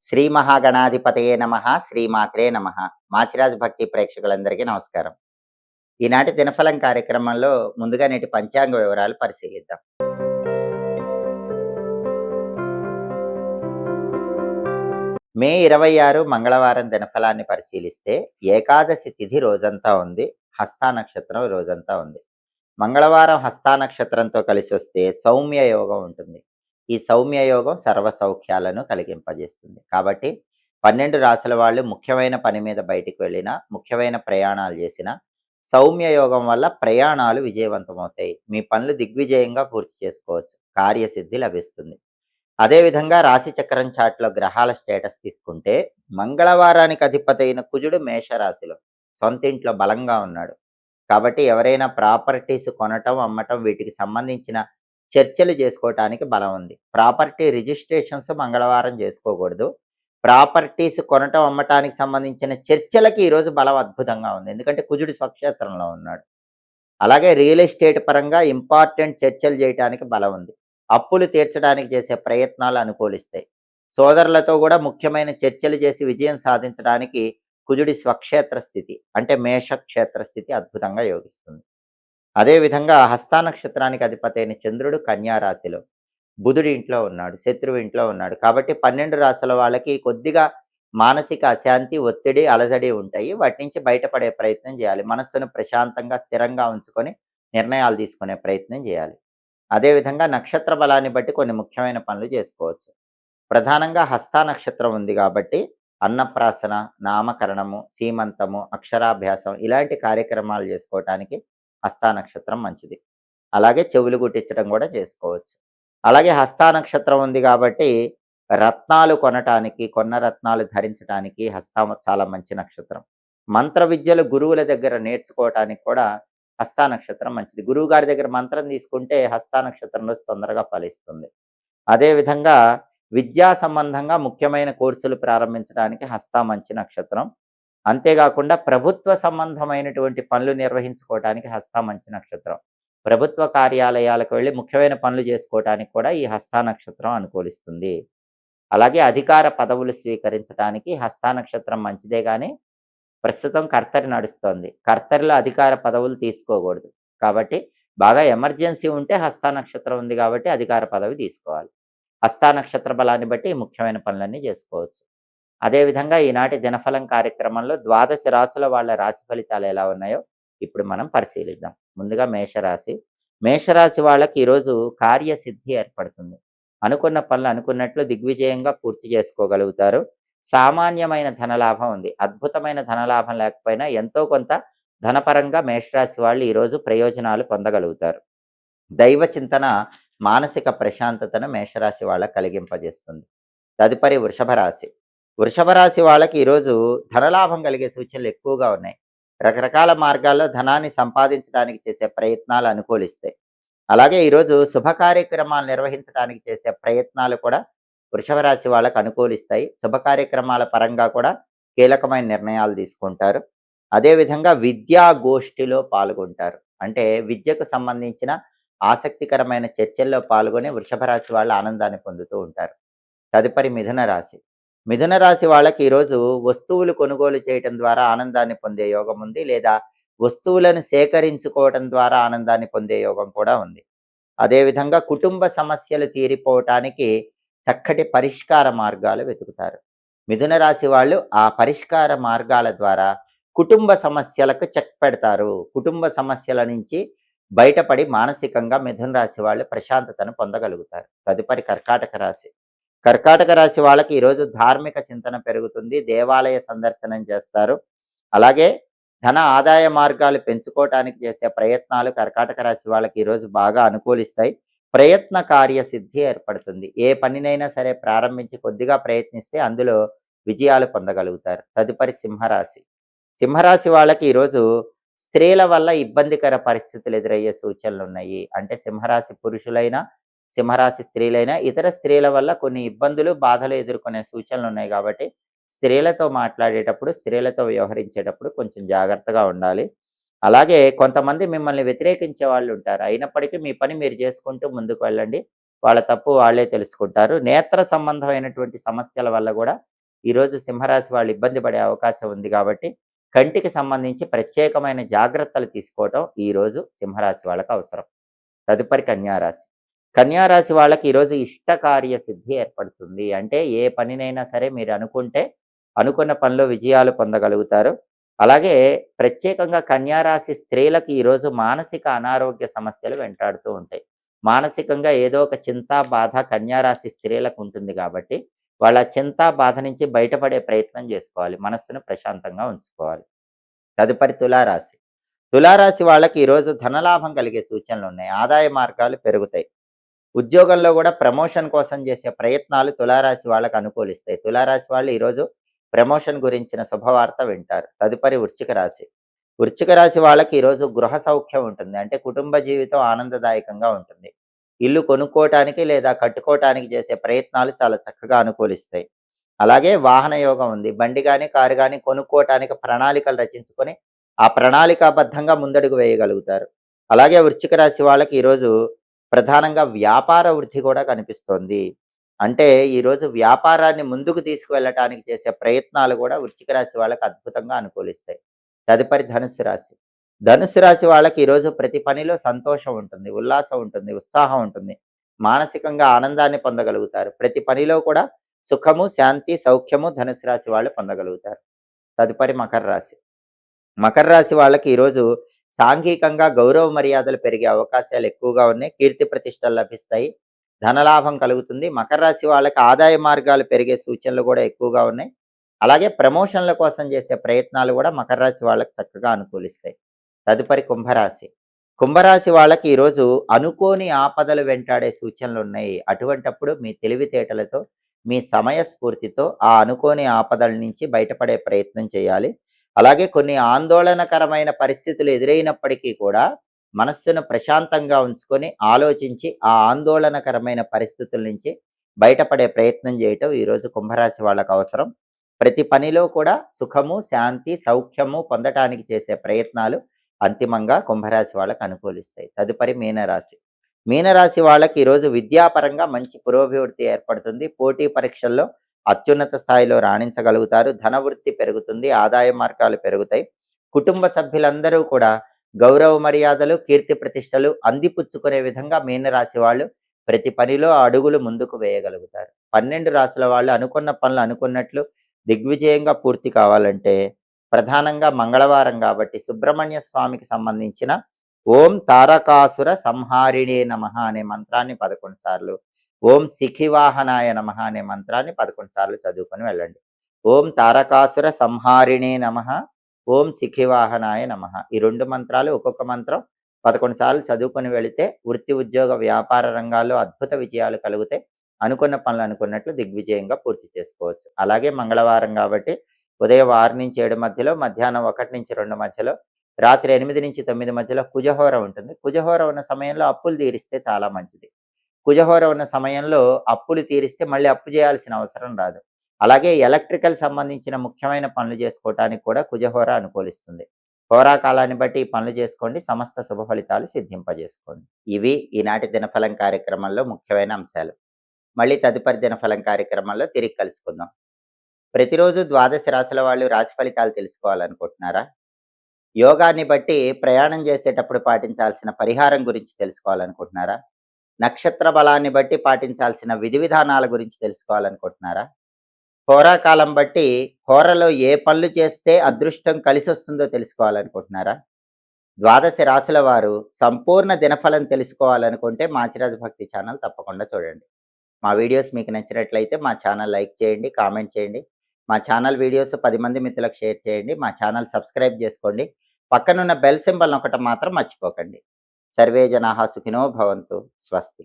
శ్రీ మహాగణాధిపతయే నమః. శ్రీమాత్రే నమః. మాచిరాజ్ భక్తి ప్రేక్షకులందరికీ నమస్కారం. ఈనాటి దినఫలం కార్యక్రమంలో ముందుగా నేటి పంచాంగ వివరాలు పరిశీలిద్దాం. మే 26 మంగళవారం దినఫలాన్ని పరిశీలిస్తే ఏకాదశి తిథి రోజంతా ఉంది. హస్తా నక్షత్రం రోజంతా ఉంది. మంగళవారం హస్తా నక్షత్రంతో కలిసి వస్తే సౌమ్య యోగం ఉంటుంది. ఈ సౌమ్య యోగం సర్వ సౌఖ్యాలను కలిగింపజేస్తుంది. కాబట్టి 12 రాసుల వాళ్ళు ముఖ్యమైన పని మీద బయటికి వెళ్ళినా, ముఖ్యమైన ప్రయాణాలు చేసినా సౌమ్య యోగం వల్ల ప్రయాణాలు విజయవంతమవుతాయి. మీ పనులు దిగ్విజయంగా పూర్తి చేసుకోవచ్చు. కార్యసిద్ధి లభిస్తుంది. అదేవిధంగా రాశి చక్రం చార్ట్‌లో గ్రహాల స్టేటస్ తీసుకుంటే మంగళవారానికి అధిపతి అయిన కుజుడు మేషరాశిలో సొంత ఇంట్లో బలంగా ఉన్నాడు. కాబట్టి ఎవరైనా ప్రాపర్టీస్ కొనటం, అమ్మటం వీటికి సంబంధించిన చర్చలు చేసుకోవటానికి బలం ఉంది. ప్రాపర్టీ రిజిస్ట్రేషన్స్ మంగళవారం చేసుకోకూడదు. ప్రాపర్టీస్ కొనటం, అమ్మటానికి సంబంధించిన చర్చలకి ఈరోజు బలం అద్భుతంగా ఉంది. ఎందుకంటే కుజుడు స్వక్షేత్రంలో ఉన్నాడు. అలాగే రియల్ ఎస్టేట్ పరంగా ఇంపార్టెంట్ చర్చలు చేయటానికి బలం ఉంది. అప్పులు తీర్చడానికి చేసే ప్రయత్నాలు అనుకూలిస్తాయి. సోదరులతో కూడా ముఖ్యమైన చర్చలు చేసి విజయం సాధించడానికి కుజుడి స్వక్షేత్ర స్థితి అంటే మేషక్షేత్ర స్థితి అద్భుతంగా యోగిస్తుంది. అదేవిధంగా హస్తా నక్షత్రానికి అధిపతి అయిన చంద్రుడు కన్యా రాశిలో, బుధుడి ఇంట్లో ఉన్నాడు, శత్రువు ఇంట్లో ఉన్నాడు. కాబట్టి 12 రాశుల వాళ్ళకి కొద్దిగా మానసిక అశాంతి, ఒత్తిడి, అలజడి ఉంటాయి. వాటి నుంచి బయటపడే ప్రయత్నం చేయాలి. మనస్సును ప్రశాంతంగా, స్థిరంగా ఉంచుకొని నిర్ణయాలు తీసుకునే ప్రయత్నం చేయాలి. అదేవిధంగా నక్షత్ర బలాన్ని బట్టి కొన్ని ముఖ్యమైన పనులు చేసుకోవచ్చు. ప్రధానంగా హస్తా నక్షత్రం ఉంది కాబట్టి అన్నప్రాసన, నామకరణము, సీమంతము, అక్షరాభ్యాసం ఇలాంటి కార్యక్రమాలు చేసుకోవటానికి హస్తా నక్షత్రం మంచిది. అలాగే చెవులు కుట్టించడం కూడా చేసుకోవచ్చు. అలాగే హస్తా నక్షత్రం ఉంది కాబట్టి రత్నాలు కొనటానికి, కొన్న రత్నాలు ధరించడానికి హస్తం చాలా మంచి నక్షత్రం. మంత్ర విద్యలు గురువుల దగ్గర నేర్చుకోవటానికి కూడా హస్తా నక్షత్రం మంచిది. గురువు గారి దగ్గర మంత్రం తీసుకుంటే హస్తా నక్షత్రం రోజు తొందరగా ఫలిస్తుంది. అదేవిధంగా విద్యా సంబంధంగా ముఖ్యమైన కోర్సులు ప్రారంభించడానికి హస్తా మంచి నక్షత్రం. అంతేకాకుండా ప్రభుత్వ సంబంధమైనటువంటి పనులు నిర్వహించుకోవటానికి హస్తా మంచి నక్షత్రం. ప్రభుత్వ కార్యాలయాలకు వెళ్ళి ముఖ్యమైన పనులు చేసుకోవటానికి కూడా ఈ హస్తా నక్షత్రం అనుకూలిస్తుంది. అలాగే అధికార పదవులు స్వీకరించడానికి హస్తా నక్షత్రం మంచిదే కానీ ప్రస్తుతం కర్తరి నడుస్తోంది. కర్తరిలో అధికార పదవులు తీసుకోకూడదు. కాబట్టి బాగా ఎమర్జెన్సీ ఉంటే హస్తా నక్షత్రం ఉంది కాబట్టి అధికార పదవి తీసుకోవాలి. హస్తా నక్షత్ర బలాన్ని బట్టి ముఖ్యమైన పనులన్నీ చేసుకోవచ్చు. అదేవిధంగా ఈనాటి దినఫలం కార్యక్రమంలో ద్వాదశ రాశుల వాళ్ళ రాశి ఫలితాలు ఎలా ఉన్నాయో ఇప్పుడు మనం పరిశీలిద్దాం. ముందుగా మేషరాశి. మేషరాశి వాళ్ళకి ఈరోజు కార్యసిద్ధి ఏర్పడుతుంది. అనుకున్న పనులు అనుకున్నట్లు దిగ్విజయంగా పూర్తి చేసుకోగలుగుతారు. సామాన్యమైన ధనలాభం ఉంది. అద్భుతమైన ధనలాభం లేకపోయినా ఎంతో కొంత ధనపరంగా మేషరాశి వాళ్ళు ఈరోజు ప్రయోజనాలు పొందగలుగుతారు. దైవ చింతన మానసిక ప్రశాంతతను మేషరాశి వాళ్ళకు కలిగింపజేస్తుంది. తదుపరి వృషభ రాశి. వృషభ రాశి వాళ్ళకి ఈరోజు ధనలాభం కలిగే సూచనలు ఎక్కువగా ఉన్నాయి. రకరకాల మార్గాల్లో ధనాన్ని సంపాదించడానికి చేసే ప్రయత్నాలు అనుకూలిస్తాయి. అలాగే ఈరోజు శుభ కార్యక్రమాలు నిర్వహించడానికి చేసే ప్రయత్నాలు కూడా వృషభ రాశి వాళ్ళకు అనుకూలిస్తాయి. శుభ కార్యక్రమాల పరంగా కూడా కీలకమైన నిర్ణయాలు తీసుకుంటారు. అదేవిధంగా విద్యా గోష్ఠిలో పాల్గొంటారు. అంటే విద్యకు సంబంధించిన ఆసక్తికరమైన చర్చల్లో పాల్గొని వృషభ రాశి వాళ్ళు ఆనందాన్ని పొందుతూ ఉంటారు. తదుపరి మిథున రాశి. మిథున రాశి వాళ్ళకి ఈరోజు వస్తువులు కొనుగోలు చేయటం ద్వారా ఆనందాన్ని పొందే యోగం ఉంది. లేదా వస్తువులను సేకరించుకోవటం ద్వారా ఆనందాన్ని పొందే యోగం కూడా ఉంది. అదేవిధంగా కుటుంబ సమస్యలు తీరిపోవటానికి చక్కటి పరిష్కార మార్గాలు వెతుకుతారు. మిథున రాశి వాళ్ళు ఆ పరిష్కార మార్గాల ద్వారా కుటుంబ సమస్యలకు చెక్ పెడతారు. కుటుంబ సమస్యల నుంచి బయటపడి మానసికంగా మిథున రాశి వాళ్ళు ప్రశాంతతను పొందగలుగుతారు. తదుపరి కర్కాటక రాశి. కర్కాటక రాశి వాళ్ళకి ఈరోజు ధార్మిక చింతన పెరుగుతుంది. దేవాలయ సందర్శనం చేస్తారు. అలాగే ధన ఆదాయ మార్గాలు పెంచుకోవటానికి చేసే ప్రయత్నాలు కర్కాటక రాశి వాళ్ళకి ఈరోజు బాగా అనుకూలిస్తాయి. ప్రయత్న కార్యసిద్ధి ఏర్పడుతుంది. ఏ పనినైనా సరే ప్రారంభించి కొద్దిగా ప్రయత్నిస్తే అందులో విజయాలు పొందగలుగుతారు. తదుపరి సింహరాశి. సింహరాశి వాళ్ళకి ఈరోజు స్త్రీల వల్ల ఇబ్బందికర పరిస్థితులు ఎదురయ్యే సూచనలు ఉన్నాయి. అంటే సింహరాశి పురుషులైనా, సింహరాశి స్త్రీలైనా ఇతర స్త్రీల వల్ల కొన్ని ఇబ్బందులు, బాధలు ఎదుర్కొనే సూచనలు ఉన్నాయి. కాబట్టి స్త్రీలతో మాట్లాడేటప్పుడు, స్త్రీలతో వ్యవహరించేటప్పుడు కొంచెం జాగ్రత్తగా ఉండాలి. అలాగే కొంతమంది మిమ్మల్ని వ్యతిరేకించే వాళ్ళు ఉంటారు. అయినప్పటికీ మీ పని మీరు చేసుకుంటూ ముందుకు వెళ్ళండి. వాళ్ళ తప్పు వాళ్ళే తెలుసుకుంటారు. నేత్ర సంబంధమైనటువంటి సమస్యల వల్ల కూడా ఈరోజు సింహరాశి వాళ్ళు ఇబ్బంది పడే అవకాశం ఉంది కాబట్టి కంటికి సంబంధించి ప్రత్యేకమైన జాగ్రత్తలు తీసుకోవటం ఈరోజు సింహరాశి వాళ్ళకి అవసరం. తదుపరి కన్యారాశి. కన్యారాశి వాళ్ళకి ఈరోజు ఇష్టకార్య సిద్ధి ఏర్పడుతుంది. అంటే ఏ పనినైనా సరే మీరు అనుకుంటే అనుకున్న పనిలో విజయాలు పొందగలుగుతారు. అలాగే ప్రత్యేకంగా కన్యారాశి స్త్రీలకు ఈరోజు మానసిక అనారోగ్య సమస్యలు వెంటాడుతూ ఉంటాయి. మానసికంగా ఏదో ఒక చింత, బాధ కన్యారాశి స్త్రీలకు ఉంటుంది కాబట్టి వాళ్ళ చింత, బాధ నుంచి బయటపడే ప్రయత్నం చేసుకోవాలి. మనస్సును ప్రశాంతంగా ఉంచుకోవాలి. తదుపరి తులారాశి. తులారాశి వాళ్ళకి ఈరోజు ధనలాభం కలిగే సూచనలున్నాయి. ఆదాయ మార్గాలు పెరుగుతాయి. ఉద్యోగంలో కూడా ప్రమోషన్ కోసం చేసే ప్రయత్నాలు తులారాశి వాళ్ళకు అనుకూలిస్తాయి. తులారాశి వాళ్ళు ఈరోజు ప్రమోషన్ గురించిన శుభవార్త వింటారు. తదుపరి వృశ్చిక రాశి. వృశ్చిక రాశి వాళ్ళకి ఈరోజు గృహ సౌఖ్యం ఉంటుంది. అంటే కుటుంబ జీవితం ఆనందదాయకంగా ఉంటుంది. ఇల్లు కొనుక్కోవటానికి లేదా కట్టుకోవటానికి చేసే ప్రయత్నాలు చాలా చక్కగా అనుకూలిస్తాయి. అలాగే వాహన యోగం ఉంది. బండి కానీ, కారు కానీ కొనుక్కోవటానికి ప్రణాళికలు రచించుకొని ఆ ప్రణాళికాబద్ధంగా ముందడుగు వేయగలుగుతారు. అలాగే వృశ్చిక రాశి వాళ్ళకి ఈరోజు ప్రధానంగా వ్యాపార వృద్ధి కూడా కనిపిస్తోంది. అంటే ఈరోజు వ్యాపారాన్ని ముందుకు తీసుకువెళ్ళటానికి చేసే ప్రయత్నాలు కూడా వృశ్చిక రాశి వాళ్ళకి అద్భుతంగా అనుకూలిస్తాయి. తదుపరి ధనుస్సు రాశి. ధనుస్సు రాశి వాళ్ళకి ఈరోజు ప్రతి పనిలో సంతోషం ఉంటుంది, ఉల్లాసం ఉంటుంది, ఉత్సాహం ఉంటుంది. మానసికంగా ఆనందాన్ని పొందగలుగుతారు. ప్రతి పనిలో కూడా సుఖము, శాంతి, సౌఖ్యము ధనుసు రాశి వాళ్ళు పొందగలుగుతారు. తదుపరి మకర రాశి. మకర రాశి వాళ్ళకి ఈరోజు సాంఘికంగా గౌరవ మర్యాదలు పెరిగే అవకాశాలు ఎక్కువగా ఉన్నాయి. కీర్తి ప్రతిష్టలు లభిస్తాయి. ధనలాభం కలుగుతుంది. మకర రాశి వాళ్ళకి ఆదాయ మార్గాలు పెరిగే సూచనలు కూడా ఎక్కువగా ఉన్నాయి. అలాగే ప్రమోషన్ల కోసం చేసే ప్రయత్నాలు కూడా మకర రాశి వాళ్ళకి చక్కగా అనుకూలిస్తాయి. తదుపరి కుంభరాశి. కుంభరాశి వాళ్ళకి ఈరోజు అనుకోని ఆపదలు వెంటాడే సూచనలు ఉన్నాయి. అటువంటప్పుడు మీ తెలివితేటలతో, మీ సమయస్ఫూర్తితో ఆ అనుకోని ఆపదల నుంచి బయటపడే ప్రయత్నం చేయాలి. అలాగే కొన్ని ఆందోళనకరమైన పరిస్థితులు ఎదురైనప్పటికీ కూడా మనస్సును ప్రశాంతంగా ఉంచుకొని ఆలోచించి ఆ ఆందోళనకరమైన పరిస్థితుల నుంచి బయటపడే ప్రయత్నం చేయటం ఈరోజు కుంభరాశి వాళ్ళకు అవసరం. ప్రతి పనిలో కూడా సుఖము, శాంతి, సౌఖ్యము పొందటానికి చేసే ప్రయత్నాలు అంతిమంగా కుంభరాశి వాళ్ళకు అనుకూలిస్తాయి. తదుపరి మీనరాశి. మీనరాశి వాళ్ళకి ఈరోజు విద్యాపరంగా మంచి పురోభివృద్ధి ఏర్పడుతుంది. పోటీ పరీక్షల్లో అత్యున్నత స్థాయిలో రాణించగలుగుతారు. ధనవృద్ధి పెరుగుతుంది. ఆదాయ మార్గాలు పెరుగుతాయి. కుటుంబ సభ్యులందరూ కూడా గౌరవ మర్యాదలు, కీర్తి ప్రతిష్టలు అందిపుచ్చుకునే విధంగా మీనరాశి వాళ్ళు ప్రతి పనిలో అడుగులు ముందుకు వేయగలుగుతారు. 12 రాశుల వాళ్ళు అనుకున్న పనులు అనుకున్నట్లు దిగ్విజయంగా పూర్తి కావాలంటే ప్రధానంగా మంగళవారం కాబట్టి సుబ్రహ్మణ్య స్వామికి సంబంధించిన ఓం తారకాసుర సంహారిణే నమః అనే మంత్రాన్ని 11 సార్లు, ఓం శిఖివాహనాయ నమః అనే మంత్రాన్ని 11 సార్లు చదువుకొని వెళ్ళండి. ఓం తారకాసుర సంహారిణే నమః, ఓం శిఖివాహనాయ నమః. ఈ 2 మంత్రాలు ఒక్కొక్క మంత్రం 11 సార్లు చదువుకొని వెళితే వృత్తి, ఉద్యోగ, వ్యాపార రంగాల్లో అద్భుత విజయాలు కలుగుతాయి. అనుకున్న పనులు అనుకున్నట్లు దిగ్విజయంగా పూర్తి చేసుకోవచ్చు. అలాగే మంగళవారం కాబట్టి ఉదయం 6-7 మధ్యలో, మధ్యాహ్నం 1-2 మధ్యలో, రాత్రి 8-9 మధ్యలో కుజహోర ఉంటుంది. కుజహోర ఉన్న సమయంలో అప్పులు తీరిస్తే చాలా మంచిది. కుజహోర ఉన్న సమయంలో అప్పులు తీరిస్తే మళ్ళీ అప్పు చేయాల్సిన అవసరం రాదు. అలాగే ఎలక్ట్రికల్ సంబంధించిన ముఖ్యమైన పనులు చేసుకోవటానికి కూడా కుజహోర అనుకూలిస్తుంది. హోరా కాలాన్ని బట్టి ఈ పనులు చేసుకోండి. సమస్త శుభ ఫలితాలు సిద్ధింపజేసుకోండి. ఇవి ఈనాటి దినఫలం కార్యక్రమంలో ముఖ్యమైన అంశాలు. మళ్ళీ తదుపరి దినఫలం కార్యక్రమంలో తిరిగి కలుసుకుందాం. ప్రతిరోజు 12 రాశుల వాళ్ళు రాశి ఫలితాలు తెలుసుకోవాలనుకుంటున్నారా? యోగాన్ని బట్టి ప్రయాణం చేసేటప్పుడు పాటించాల్సిన పరిహారం గురించి తెలుసుకోవాలనుకుంటున్నారా? నక్షత్ర బలాన్ని బట్టి పాటించాల్సిన విధి విధానాల గురించి తెలుసుకోవాలనుకుంటున్నారా? హోరాకాలం బట్టి హోరలో ఏ పనులు చేస్తే అదృష్టం కలిసొస్తుందో తెలుసుకోవాలనుకుంటున్నారా? 12 రాశుల వారు సంపూర్ణ దినఫలం తెలుసుకోవాలనుకుంటే మాచిరాజు భక్తి ఛానల్ తప్పకుండా చూడండి. మా వీడియోస్ మీకు నచ్చినట్లయితే మా ఛానల్ లైక్ చేయండి, కామెంట్ చేయండి. మా ఛానల్ వీడియోస్ 10 మంది మిత్రులకు షేర్ చేయండి. మా ఛానల్ సబ్స్క్రైబ్ చేసుకోండి. పక్కనున్న బెల్ సింబల్ నొక్కటం మాత్రం మర్చిపోకండి. సర్వే జనాః సుఖినో భవంతు. స్వస్తి.